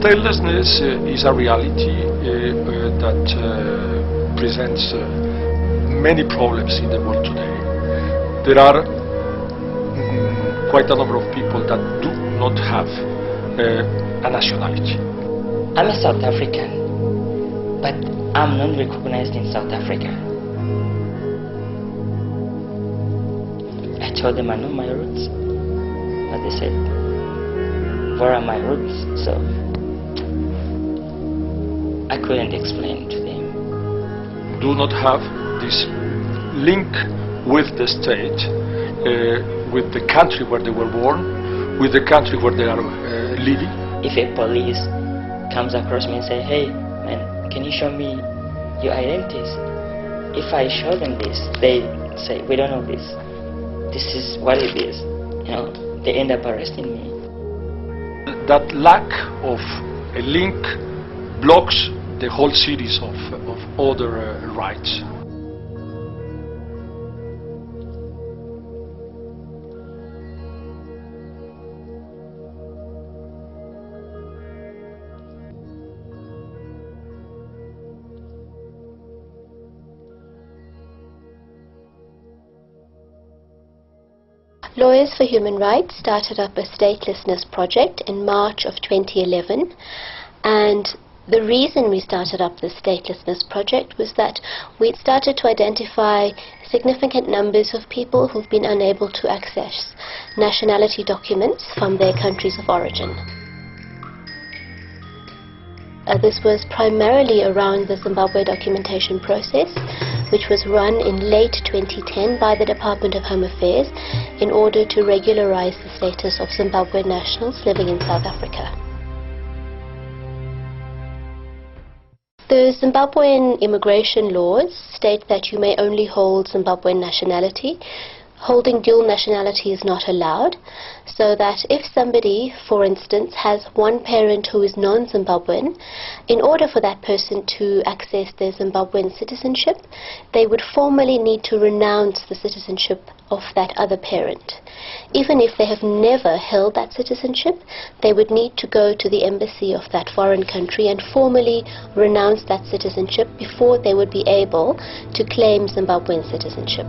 Statelessness is a reality that presents many problems in the world today. There are quite a number of people that do not have a nationality. I'm a South African, but I'm not recognized in South Africa. I told them I know my roots, but they said, where are my roots? So I couldn't explain to them. Do not have this link with the state, with the country where they were born, with the country where they are living. If a police comes across me and say, hey man, can you show me your identities? If I show them this, they say, we don't know this. This is what it is. You know, they end up arresting me. That lack of a link blocks the whole series of other rights. Lawyers for Human Rights started up a statelessness project in March of 2011, and the reason we started up the statelessness project was that we started to identify significant numbers of people who've been unable to access nationality documents from their countries of origin. This was primarily around the Zimbabwe documentation process, which was run in late 2010 by the Department of Home Affairs in order to regularize the status of Zimbabwean nationals living in South Africa. The Zimbabwean immigration laws state that you may only hold Zimbabwean nationality. Holding dual nationality is not allowed, so that if somebody, for instance, has one parent who is non-Zimbabwean, in order for that person to access their Zimbabwean citizenship, they would formally need to renounce the citizenship of that other parent. Even if they have never held that citizenship, they would need to go to the embassy of that foreign country and formally renounce that citizenship before they would be able to claim Zimbabwean citizenship.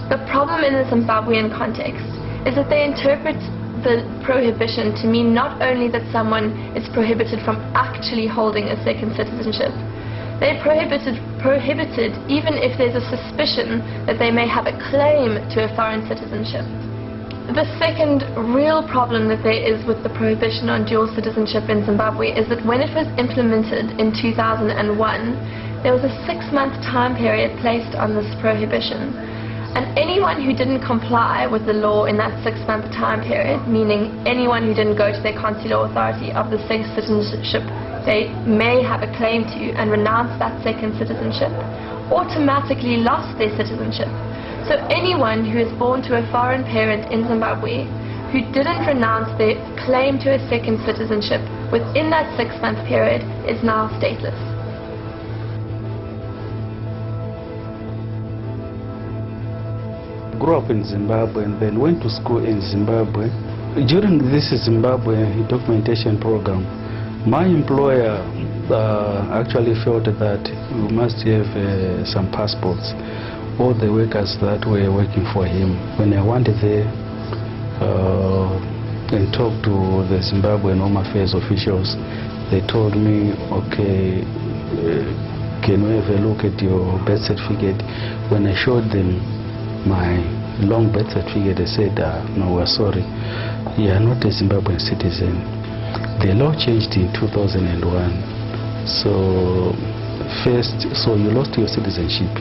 The problem in the Zimbabwean context is that they interpret the prohibition to mean not only that someone is prohibited from actually holding a second citizenship, they're prohibited even if there's a suspicion that they may have a claim to a foreign citizenship. The second real problem that there is with the prohibition on dual citizenship in Zimbabwe is that when it was implemented in 2001, there was a 6-month time period placed on this prohibition. And anyone who didn't comply with the law in that 6-month time period, meaning anyone who didn't go to their consular authority of the second citizenship they may have a claim to and renounce that second citizenship, automatically lost their citizenship. So anyone who is born to a foreign parent in Zimbabwe who didn't renounce their claim to a second citizenship within that 6-month period is now stateless. Grew up in Zimbabwe and then went to school in Zimbabwe. During this Zimbabwe documentation program, my employer actually felt that we must have some passports, all the workers that were working for him. When I went there and talked to the Zimbabwean Home Affairs officials, they told me, okay, can we have a look at your birth certificate? When I showed them my long birth certificate, they said, no, we're sorry, you are not a Zimbabwean citizen. The law changed in 2001. So you lost your citizenship.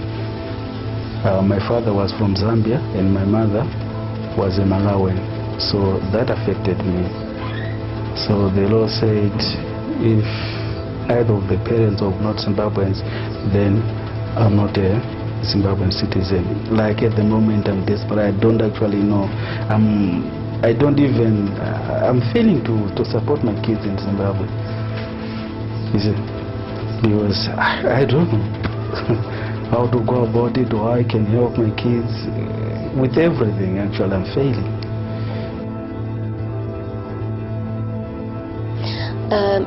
My father was from Zambia and my mother was a Malawian. So that affected me. So the law said if either of the parents are not Zimbabweans, then I'm not a Zimbabwean citizen. Like at the moment I'm desperate. I don't actually know. I'm failing to support my kids in Zimbabwe. You see, because I don't know how to go about it or how I can help my kids with everything. Actually, I'm failing.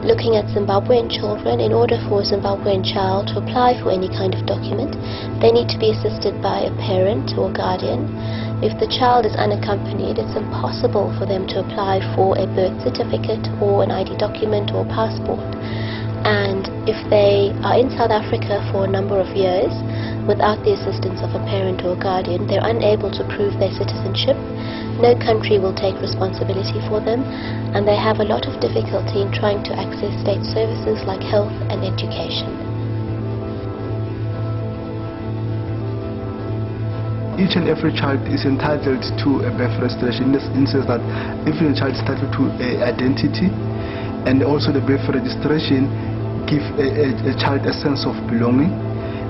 looking at Zimbabwean children, in order for a Zimbabwean child to apply for any kind of document, they need to be assisted by a parent or guardian. If the child is unaccompanied, it's impossible for them to apply for a birth certificate or an ID document or passport. And if they are in South Africa for a number of years without the assistance of a parent or a guardian, they're unable to prove their citizenship. No country will take responsibility for them, and they have a lot of difficulty in trying to access state services like health and education. Each and every child is entitled to a birth registration, in the sense that every child is entitled to an identity, and also the birth registration gives a child a sense of belonging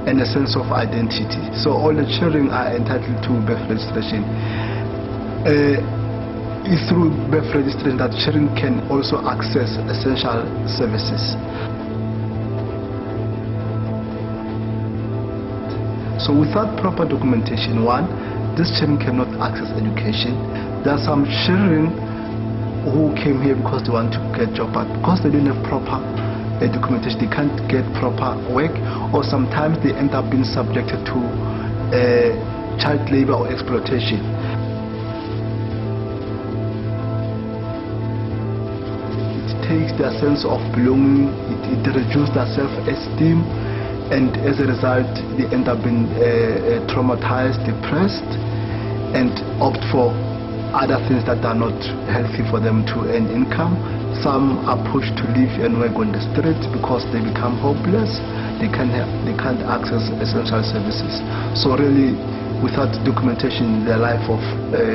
and a sense of identity. So all the children are entitled to birth registration. It's through birth registration that children can also access essential services. So without proper documentation, one, these children cannot access education. There are some children who came here because they want to get a job, but because they don't have proper documentation, they can't get proper work, or sometimes they end up being subjected to child labor or exploitation. Takes their sense of belonging, it reduces their self-esteem, and as a result they end up being traumatized, depressed, and opt for other things that are not healthy for them to earn income. Some are pushed to live and work on the streets because they become hopeless. They can't access essential services. So really, without documentation, the life of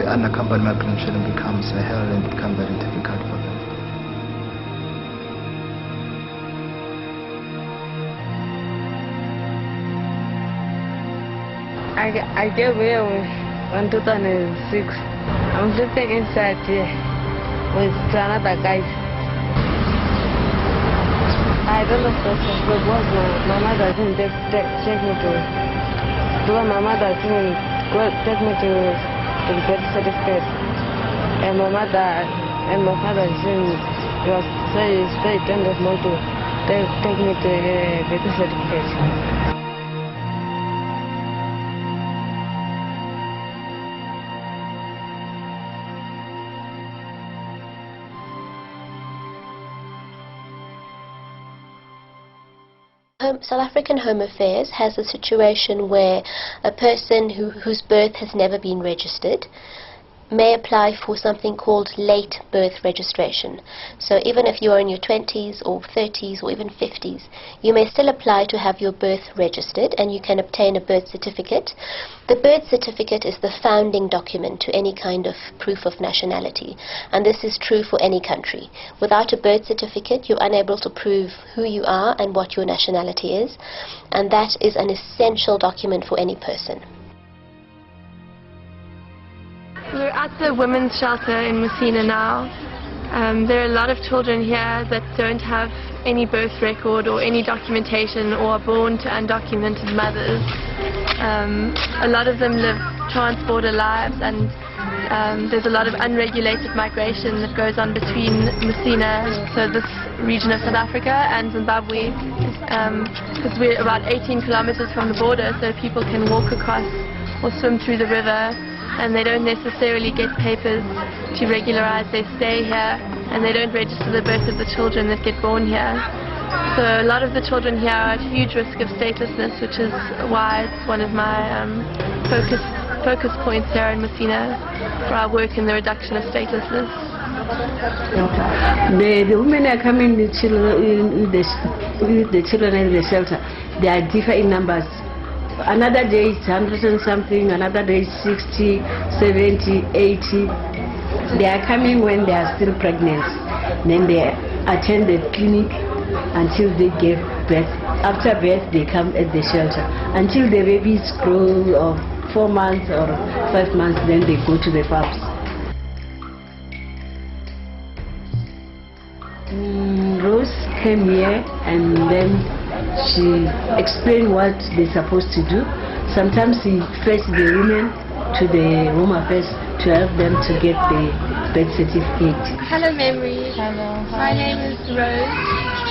unaccompanied migrant children becomes a hell and becomes very difficult for them. I gave away in 2006. I'm sleeping inside here with another guy. I don't know because my mother didn't take me to. Because my mother didn't take me to the birth certificate, and my mother and my father didn't. They didn't want to take me to the birth certificate. South African Home Affairs has a situation where a person whose birth has never been registered may apply for something called late birth registration. So even if you are in your 20s or 30s or even 50s, you may still apply to have your birth registered, and you can obtain a birth certificate. The birth certificate is the founding document to any kind of proof of nationality, and this is true for any country. Without a birth certificate, you're unable to prove who you are and what your nationality is, and that is an essential document for any person. We're at the women's shelter in Messina now. There are a lot of children here that don't have any birth record or any documentation, or are born to undocumented mothers. A lot of them live trans-border lives, and there's a lot of unregulated migration that goes on between Messina, so this region of South Africa, and Zimbabwe, because we're about 18 kilometers from the border, so people can walk across or swim through the river, and they don't necessarily get papers to regularize their stay here, and they don't register the birth of the children that get born here. So a lot of the children here are at huge risk of statelessness, which is why it's one of my focus points here in Messina for our work in the reduction of statelessness. The women are coming with the children in the shelter. They are different in numbers. Another day it's 100 and something, another day it's 60, 70, 80. They are coming when they are still pregnant. Then they attend the clinic until they give birth. After birth, they come at the shelter. Until the babies grow of 4 months or 5 months, then they go to the pubs. Rose came here and then she explained what they're supposed to do. Sometimes she fetched the women to the Home Affairs to help them to get the birth certificate. Hello, Memory. Hello. My name is Rose.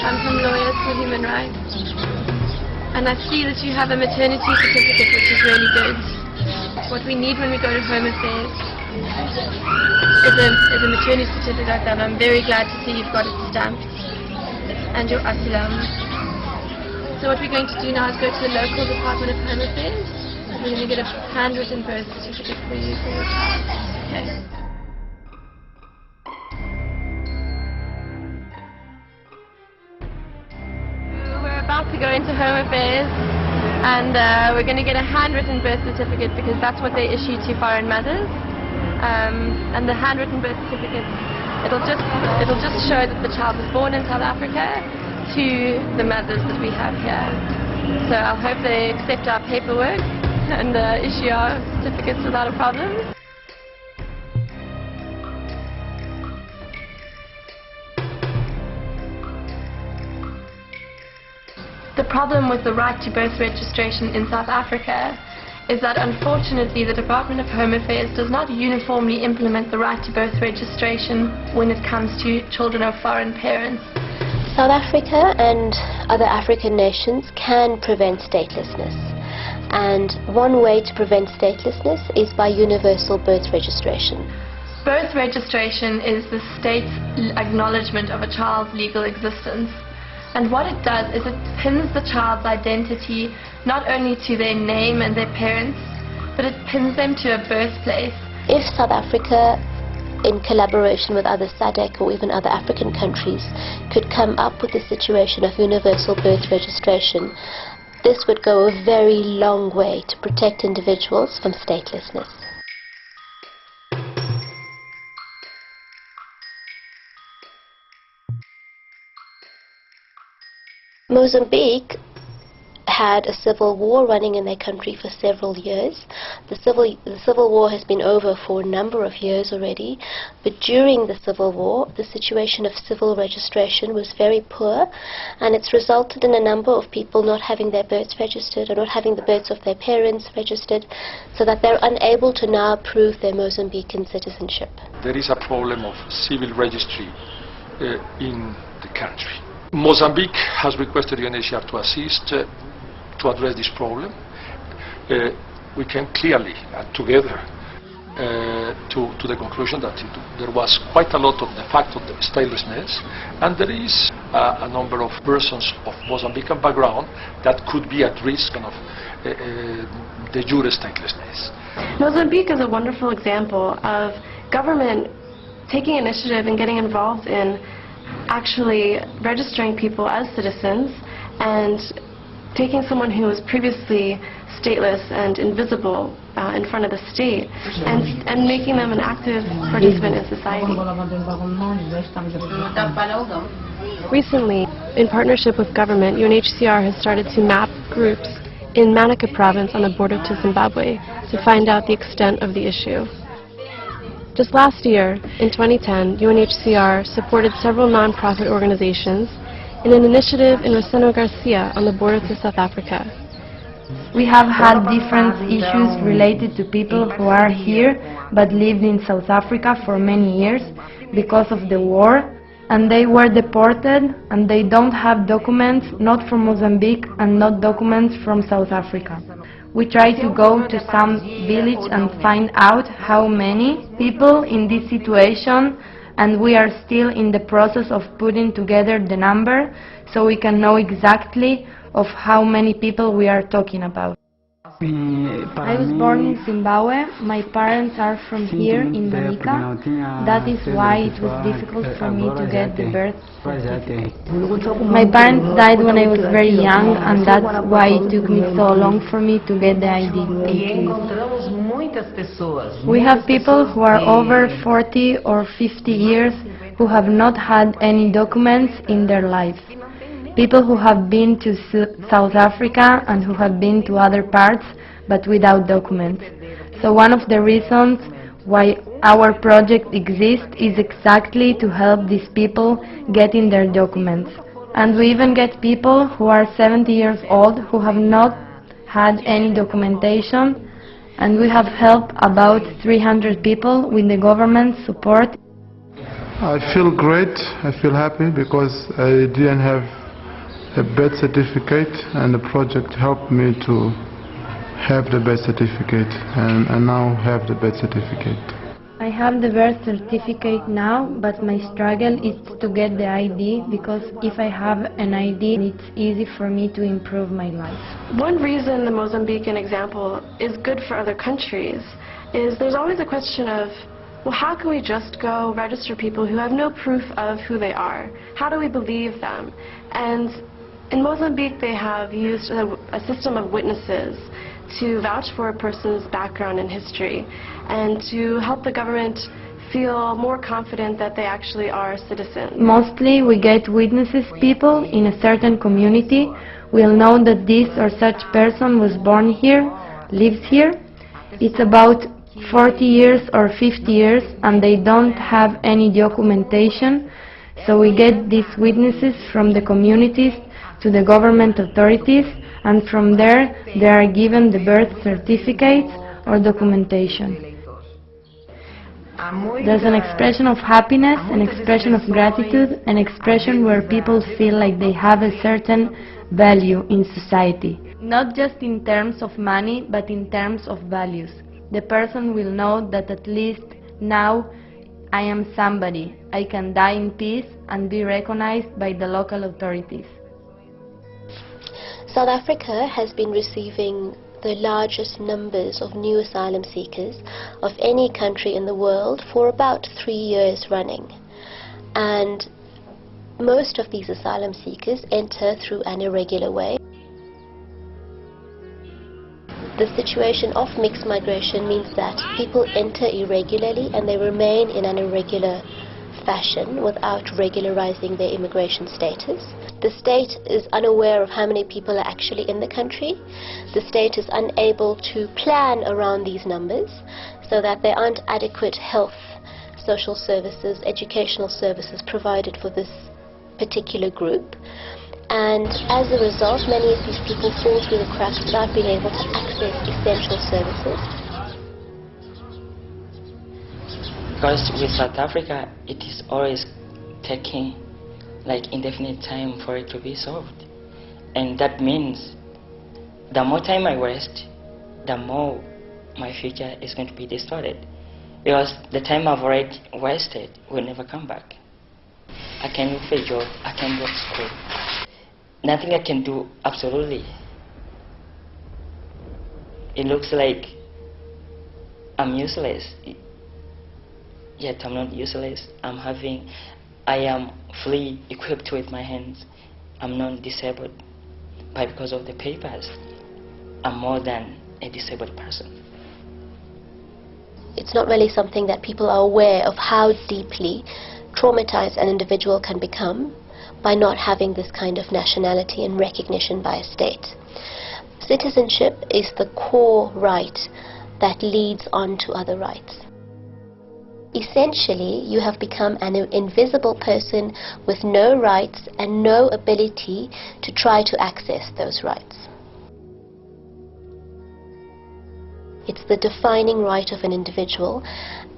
I'm from Lawyers for Human Rights. And I see that you have a maternity certificate, which is really good. What we need when we go to Home Affairs is a maternity certificate like that. I'm very glad to see you've got it stamped. And your asylum. So what we're going to do now is go to the local Department of Home Affairs. We're going to get a handwritten birth certificate for you for your child. Okay. We're about to go into Home Affairs, and we're going to get a handwritten birth certificate because that's what they issue to foreign mothers. And the handwritten birth certificate, it'll just show that the child was born in South Africa to the mothers that we have here. So I hope they accept our paperwork and issue our certificates without a problem. The problem with the right to birth registration in South Africa is that unfortunately the Department of Home Affairs does not uniformly implement the right to birth registration when it comes to children of foreign parents. South Africa and other African nations can prevent statelessness. And one way to prevent statelessness is by universal birth registration. Birth registration is the state's acknowledgement of a child's legal existence. And what it does is it pins the child's identity not only to their name and their parents, but it pins them to a birthplace. If South Africa, in collaboration with other SADC or even other African countries, could come up with a situation of universal birth registration, this would go a very long way to protect individuals from statelessness. Mozambique had a civil war running in their country for several years. The civil war has been over for a number of years already, but during the civil war the situation of civil registration was very poor, and it's resulted in a number of people not having their births registered or not having the births of their parents registered, so that they're unable to now prove their Mozambican citizenship. There is a problem of civil registry in the country. Mozambique has requested UNHCR to assist to address this problem. We came clearly together to the conclusion that there was quite a lot of the fact of the statelessness, and there is a number of persons of Mozambican background that could be at risk of de jure statelessness. Mozambique is a wonderful example of government taking initiative and getting involved in actually registering people as citizens and taking someone who was previously stateless and invisible in front of the state and making them an active participant in society. Recently, in partnership with government, UNHCR has started to map groups in Manica province on the border to Zimbabwe to find out the extent of the issue. Just last year, in 2010, UNHCR supported several non-profit organizations in an initiative in Roseno Garcia on the border to South Africa. We have had different issues related to people who are here but lived in South Africa for many years because of the war, and they were deported and they don't have documents, not from Mozambique and not documents from South Africa. We try to go to some village and find out how many people in this situation, and we are still in the process of putting together the number so we can know exactly of how many people we are talking about. I was born in Zimbabwe. My parents are from here in Manica. That is why it was difficult for me to get the birth certificate. My parents died when I was very young, and that's why it took me so long for me to get the ID. We have people who are over 40 or 50 years who have not had any documents in their lives. People who have been to South Africa and who have been to other parts but without documents. So one of the reasons why our project exists is exactly to help these people getting their documents. And we even get people who are 70 years old who have not had any documentation, and we have helped about 300 people with the government support. I feel great, I feel happy because I didn't have a birth certificate, and the project helped me to have the birth certificate, and I now have the birth certificate. I have the birth certificate now, but my struggle is to get the ID, because if I have an ID, it's easy for me to improve my life. One reason the Mozambican example is good for other countries is there's always a question of, well, how can we just go register people who have no proof of who they are? How do we believe them? And in Mozambique, they have used a system of witnesses to vouch for a person's background and history, and to help the government feel more confident that they actually are citizens. Mostly we get witnesses. People in a certain community will know that this or such person was born here, lives here. It's about 40 years or 50 years, and they don't have any documentation, so we get these witnesses from the communities to the government authorities, and from there they are given the birth certificates or documentation. There's an expression of happiness, an expression of gratitude, an expression where people feel like they have a certain value in society. Not just in terms of money, but in terms of values. The person will know that at least now I am somebody. I can die in peace and be recognized by the local authorities. South Africa has been receiving the largest numbers of new asylum seekers of any country in the world for about 3 years running. And most of these asylum seekers enter through an irregular way. The situation of mixed migration means that people enter irregularly and they remain in an irregular fashion without regularizing their immigration status. The state is unaware of how many people are actually in the country. The state is unable to plan around these numbers so that there aren't adequate health, social services, educational services provided for this particular group. And as a result, many of these people fall through the cracks without being able to access essential services. Because with South Africa, it is always taking like indefinite time for it to be solved. And that means the more time I waste, the more my future is going to be distorted. Because the time I've already wasted will never come back. I can look for a job, I can go to school. Nothing I can do, absolutely. It looks like I'm useless. Yet I'm not useless. I am fully equipped with my hands. I'm not disabled. But because of the papers, I'm more than a disabled person. It's not really something that people are aware of, how deeply traumatized an individual can become by not having this kind of nationality and recognition by a state. Citizenship is the core right that leads on to other rights. Essentially, you have become an invisible person with no rights and no ability to try to access those rights. It's the defining right of an individual,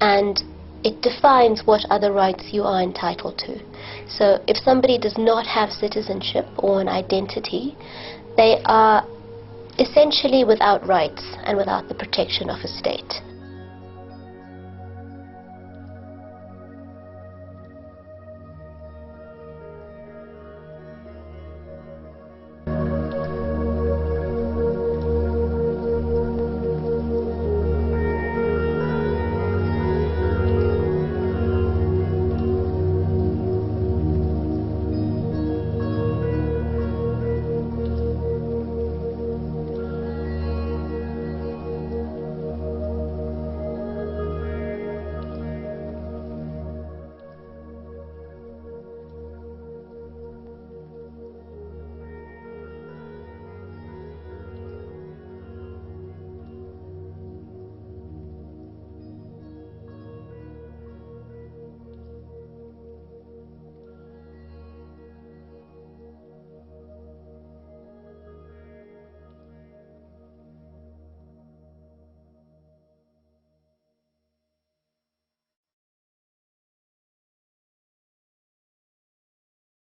and it defines what other rights you are entitled to. So if somebody does not have citizenship or an identity, they are essentially without rights and without the protection of a state.